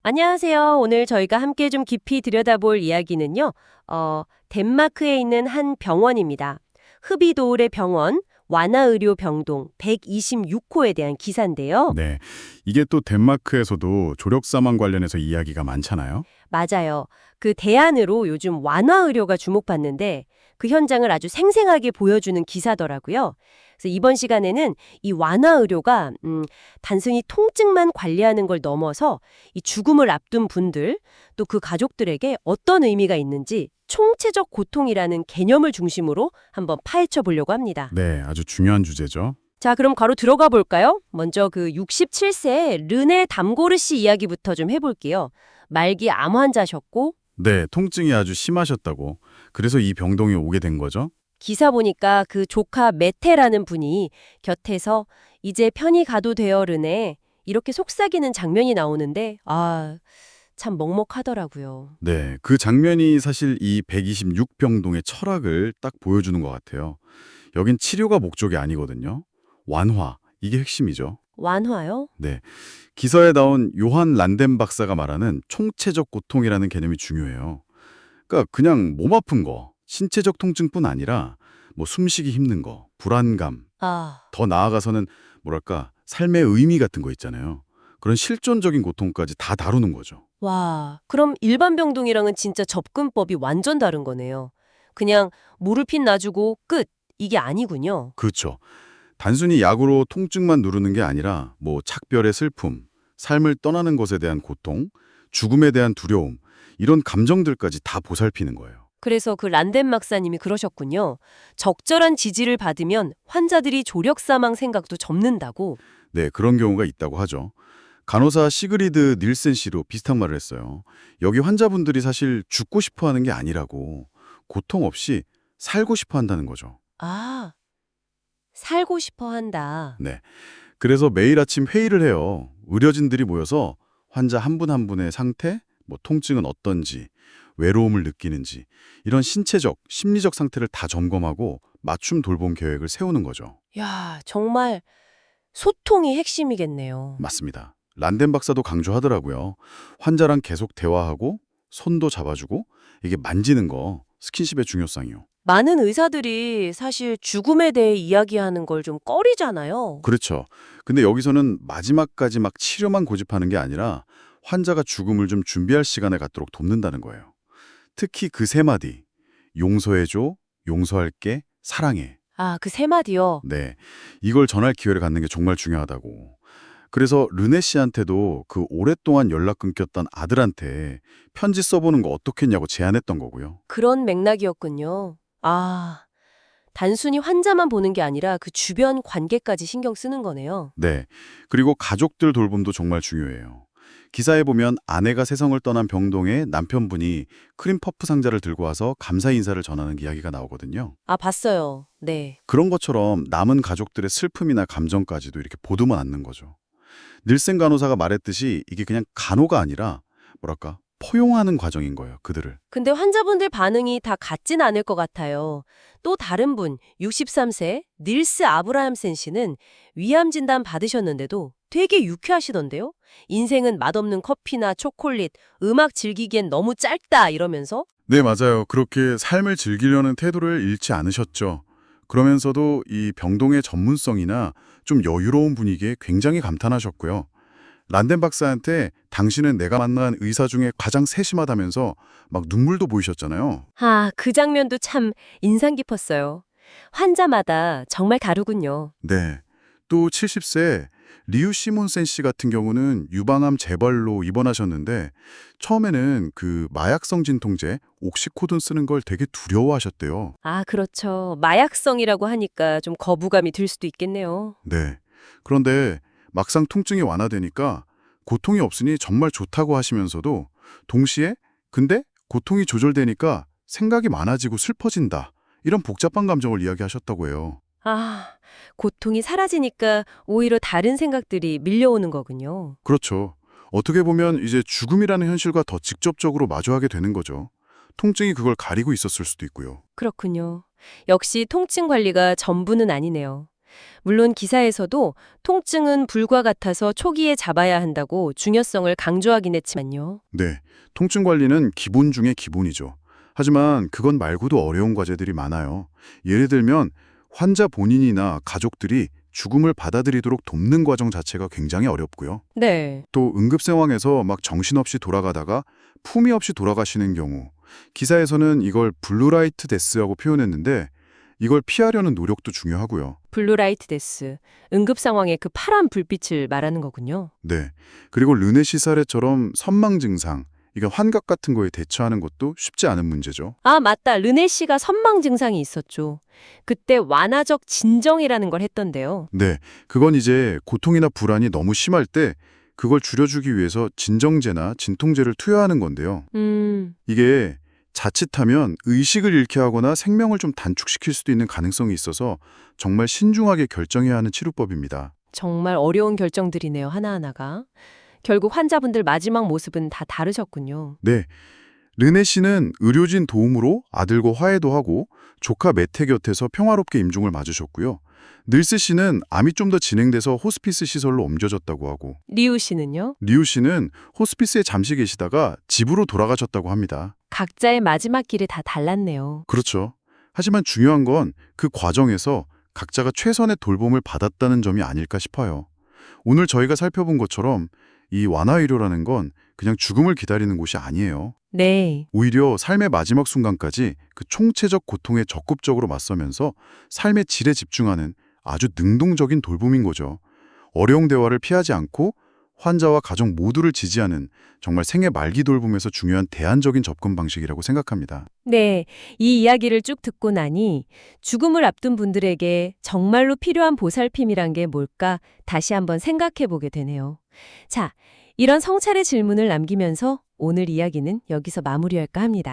안녕하세요. 오늘 저희가 함께 좀 깊이 들여다볼 이야기는요. 덴마크에 있는 한 병원입니다. 흡이도울의 병원, 완화의료 병동 126호에 대한 기사인데요. 네. 이게 또 덴마크에서도 조력 사망 관련해서 이야기가 많잖아요. 맞아요. 그 대안으로 요즘 완화의료가 주목받는데 그 현장을 아주 생생하게 보여주는 기사더라고요. 그래서 이번 시간에는 이 완화의료가 단순히 통증만 관리하는 걸 넘어서 이 죽음을 앞둔 분들 또 그 가족들에게 어떤 의미가 있는지 총체적 고통이라는 개념을 중심으로 한번 파헤쳐 보려고 합니다. 네, 아주 중요한 주제죠. 자, 그럼 바로 들어가 볼까요? 먼저 그 67세 르네 담고르 씨 이야기부터 좀 해볼게요. 말기 암 환자셨고 네, 통증이 아주 심하셨다고. 그래서 이 병동에 오게 된 거죠. 기사 보니까 그 조카 메테라는 분이 곁에서 이제 편히 가도 돼요, 르네. 이렇게 속삭이는 장면이 나오는데 참 먹먹하더라고요. 네, 그 장면이 사실 이 126병동의 철학을 딱 보여주는 것 같아요. 여긴 치료가 목적이 아니거든요. 완화, 이게 핵심이죠. 완화요? 네, 기사에 나온 요한 란덴 박사가 말하는 총체적 고통이라는 개념이 중요해요. 그러니까 그냥 몸 아픈 거, 신체적 통증뿐 아니라 뭐 숨쉬기 힘든 거, 불안감, 아, 더 나아가서는 뭐랄까 삶의 의미 같은 거 있잖아요. 그런 실존적인 고통까지 다 다루는 거죠. 와, 그럼 일반 병동이랑은 진짜 접근법이 완전 다른 거네요. 그냥 모르핀 놔주고 끝, 이게 아니군요. 그렇죠. 단순히 약으로 통증만 누르는 게 아니라 뭐 작별의 슬픔, 삶을 떠나는 것에 대한 고통, 죽음에 대한 두려움, 이런 감정들까지 다 보살피는 거예요. 그래서 그 란덴 박사님이 그러셨군요. 적절한 지지를 받으면 환자들이 조력 사망 생각도 접는다고. 네, 그런 경우가 있다고 하죠. 간호사 시그리드 닐센 씨도 비슷한 말을 했어요. 여기 환자분들이 사실 죽고 싶어 하는 게 아니라고 고통 없이 살고 싶어 한다는 거죠. 아, 살고 싶어 한다. 네. 그래서 매일 아침 회의를 해요. 의료진들이 모여서 환자 한 분 한 분의 상태, 뭐 통증은 어떤지, 외로움을 느끼는지 이런 신체적, 심리적 상태를 다 점검하고 맞춤 돌봄 계획을 세우는 거죠. 야, 정말 소통이 핵심이겠네요. 맞습니다. 란덴 박사도 강조하더라고요. 환자랑 계속 대화하고 손도 잡아주고 이게 만지는 거 스킨십의 중요성이요. 많은 의사들이 사실 죽음에 대해 이야기하는 걸 좀 꺼리잖아요. 그렇죠. 근데 여기서는 마지막까지 막 치료만 고집하는 게 아니라 환자가 죽음을 좀 준비할 시간을 갖도록 돕는다는 거예요. 특히 그 세 마디. 용서해줘, 용서할게, 사랑해. 아, 그 세 마디요. 네. 이걸 전할 기회를 갖는 게 정말 중요하다고. 그래서 르네 씨한테도 그 오랫동안 연락 끊겼던 아들한테 편지 써보는 거 어떻겠냐고 제안했던 거고요. 그런 맥락이었군요. 아, 단순히 환자만 보는 게 아니라 그 주변 관계까지 신경 쓰는 거네요. 네. 그리고 가족들 돌봄도 정말 중요해요. 기사에 보면 아내가 세상을 떠난 병동에 남편분이 크림 퍼프 상자를 들고 와서 감사 인사를 전하는 이야기가 나오거든요. 아, 봤어요. 네. 그런 것처럼 남은 가족들의 슬픔이나 감정까지도 이렇게 보듬어 안는 거죠. 닐센 간호사가 말했듯이 이게 그냥 간호가 아니라 뭐랄까 포용하는 과정인 거예요, 그들을. 근데 환자분들 반응이 다 같진 않을 것 같아요. 또 다른 분, 63세 닐스 아브라함센 씨는 위암 진단 받으셨는데도 되게 유쾌하시던데요? 인생은 맛없는 커피나 초콜릿, 음악 즐기기엔 너무 짧다 이러면서 네, 맞아요. 그렇게 삶을 즐기려는 태도를 잃지 않으셨죠. 그러면서도 이 병동의 전문성이나 좀 여유로운 분위기에 굉장히 감탄하셨고요. 란덴 박사한테 당신은 내가 만난 의사 중에 가장 세심하다면서 막 눈물도 보이셨잖아요. 그 장면도 참 인상 깊었어요. 환자마다 정말 다르군요. 네. 또 70세 리우 시몬센 씨 같은 경우는 유방암 재발로 입원하셨는데 처음에는 그 마약성 진통제 옥시코돈 쓰는 걸 되게 두려워하셨대요. 아, 그렇죠. 마약성이라고 하니까 좀 거부감이 들 수도 있겠네요. 네. 그런데 막상 통증이 완화되니까 고통이 없으니 정말 좋다고 하시면서도 동시에 근데 고통이 조절되니까 생각이 많아지고 슬퍼진다. 이런 복잡한 감정을 이야기하셨다고 해요. 아, 고통이 사라지니까 오히려 다른 생각들이 밀려오는 거군요. 그렇죠. 어떻게 보면 이제 죽음이라는 현실과 더 직접적으로 마주하게 되는 거죠. 통증이 그걸 가리고 있었을 수도 있고요. 그렇군요. 역시 통증 관리가 전부는 아니네요. 물론 기사에서도 통증은 불과 같아서 초기에 잡아야 한다고 중요성을 강조하긴 했지만요. 네, 통증 관리는 기본 중에 기본이죠. 하지만 그건 말고도 어려운 과제들이 많아요. 예를 들면 환자 본인이나 가족들이 죽음을 받아들이도록 돕는 과정 자체가 굉장히 어렵고요. 네. 또 응급 상황에서 막 정신없이 돌아가다가 품위 없이 돌아가시는 경우, 기사에서는 이걸 블루라이트 데스라고 표현했는데 이걸 피하려는 노력도 중요하고요. 블루라이트 데스, 응급 상황의 그 파란 불빛을 말하는 거군요. 네. 그리고 르네시 사례처럼 선망 증상, 이게 환각 같은 거에 대처하는 것도 쉽지 않은 문제죠. 아, 맞다. 르네 씨가 선망 증상이 있었죠. 그때 완화적 진정이라는 걸 했던데요. 네. 그건 이제 고통이나 불안이 너무 심할 때 그걸 줄여주기 위해서 진정제나 진통제를 투여하는 건데요. 이게 자칫하면 의식을 잃게 하거나 생명을 좀 단축시킬 수도 있는 가능성이 있어서 정말 신중하게 결정해야 하는 치료법입니다. 정말 어려운 결정들이네요, 하나하나가. 결국 환자분들 마지막 모습은 다 다르셨군요. 네. 르네 씨는 의료진 도움으로 아들과 화해도 하고 조카 메테 곁에서 평화롭게 임종을 맞으셨고요. 늘스 씨는 암이 좀 더 진행돼서 호스피스 시설로 옮겨졌다고 하고 리우 씨는요? 리우 씨는 호스피스에 잠시 계시다가 집으로 돌아가셨다고 합니다. 각자의 마지막 길이 다 달랐네요. 그렇죠. 하지만 중요한 건 그 과정에서 각자가 최선의 돌봄을 받았다는 점이 아닐까 싶어요. 오늘 저희가 살펴본 것처럼 이 완화의료라는 건 그냥 죽음을 기다리는 곳이 아니에요. 네. 오히려 삶의 마지막 순간까지 그 총체적 고통에 적극적으로 맞서면서 삶의 질에 집중하는 아주 능동적인 돌봄인 거죠. 어려운 대화를 피하지 않고 환자와 가족 모두를 지지하는 정말 생애 말기 돌봄에서 중요한 대안적인 접근 방식이라고 생각합니다. 네, 이 이야기를 쭉 듣고 나니 죽음을 앞둔 분들에게 정말로 필요한 보살핌이란 게 뭘까 다시 한번 생각해 보게 되네요. 자, 이런 성찰의 질문을 남기면서 오늘 이야기는 여기서 마무리할까 합니다.